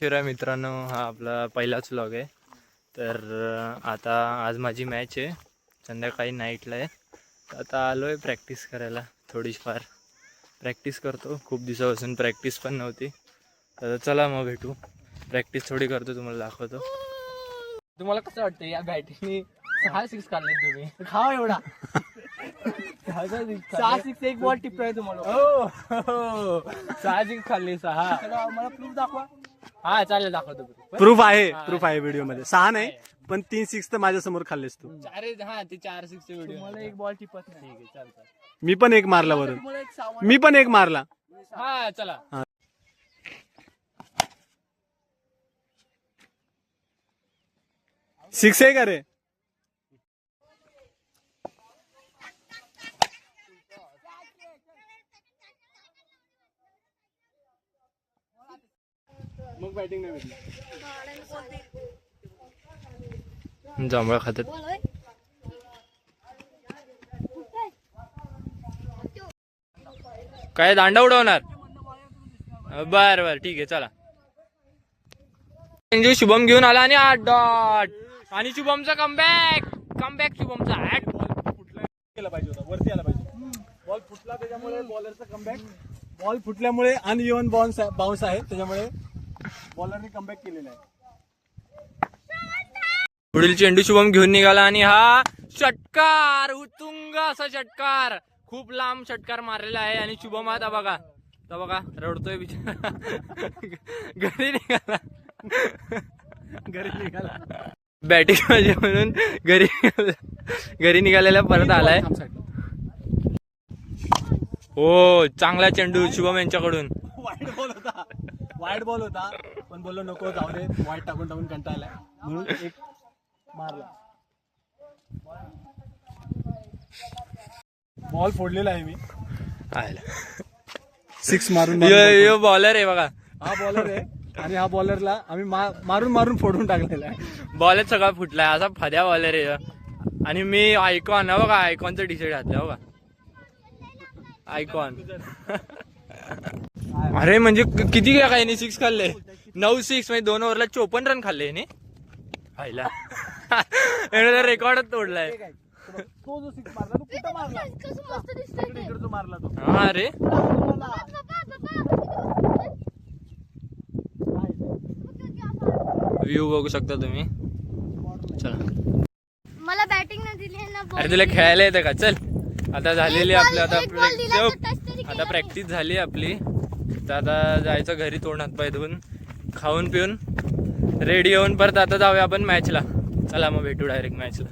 मित्रांनो, हा आपला पहिलाच व्लॉग आहे. तर आता आज माझी मॅच आहे, संध्याकाळी नाईटला आहे. आता आलो आहे प्रॅक्टिस करायला. थोडीफार प्रॅक्टिस करतो, खूप दिवसापासून प्रॅक्टिस पण नव्हती. तर चला मग भेटू, प्रॅक्टिस थोडी करतो, तुम्हाला दाखवतो. तुम्हाला कसं वाटतं या बॅटिंगनी 6 6 काढले तुम्ही? खावा एवढा 6 6 एक बॉल टिपतोय तुम्हाला. हो 6 6 खाल्ली 6. मला प्रूफ दाखवा. हा चालेल, दाखवतो. प्रूफ आहे व्हिडिओ मध्ये. 6 नाही पण 3 6 तर माझ्या समोर खाल्लेस तू. 4 6 चे व्हिडिओ. मला एक बॉल टिपत नाही. ठीक आहे, चालतं. मी पण एक मारला वरून. तुम्हाला एक मी पण एक मारला. हा चला. सिक्स आहे का रे? मग बॅटिंग नाही भेटली. जांभळा खातात. काय दांडा उडवणार? बर बर ठीक आहे, चला. शुभम घेऊन आला आणि 8 डॉट. आणि शुभमचा कमबॅक शुभमचा. केला पाहिजे होता, वरती आला पाहिजे. बॉल फुटला त्याच्यामुळे बॉलरचा कमबॅक. बॉल फुटल्यामुळे अनइव्हन बाउन्स आहे, त्याच्यामुळे बॉलरने कमबॅक केलेला आहे. पुढील चेंडू शुभम घेऊन निघाला आणि हा षटकार, उत्तुंग असा षटकार, खूप लांब षटकार मारलेला आहे. आणि शुभम आता बघा रडतोय बिचारा. घरी निघाला बॅटिंग पाहिजे म्हणून घरी निघालेला परत आलाय. हो, चांगला चेंडू शुभम यांच्याकडून. वाईट बॉल होता पण बोललो नको, जाऊ दे, वाईट टाकून कंटाळलाय म्हणून एक मारला. बॉल फोडलेला आहे मी. 6 मारून यो बॉलर आहे बघा. हा बॉलर आहे आणि हा बॉलरला आम्ही मारून फोडून टाकलेला आहे. बॉलच सगळा फुटलाय, असा फद्या बॉलर आहे. आणि मी आयकॉन बघा, आयकॉनचं टी शर्ट घातलं बघा, आयकॉन. अरे म्हणजे किती काय 6 खाल्ले? 9 6 म्हणजे 2 ओव्हरला 54 रन खाल्ले ने. आयला रेकॉर्डच तोडलाय. तो जो 6 मारला तो कुठं मारला? इकडे जो मारला तो. हा रे, व्ह्यू बघू शकता तुम्ही. चला, मला बॅटिंग नाही दिली ना. अरे तुला खेळायला येतं का? चल, आता झालेली आपली आता प्रॅक्टिस झाली आपली. तर आता जायचं घरी, तोंड हातपाय धुवून खाऊन पिऊन रेडी होऊन परत आता जाऊया आपण मॅचला. चला मग भेटू डायरेक्ट मॅचला.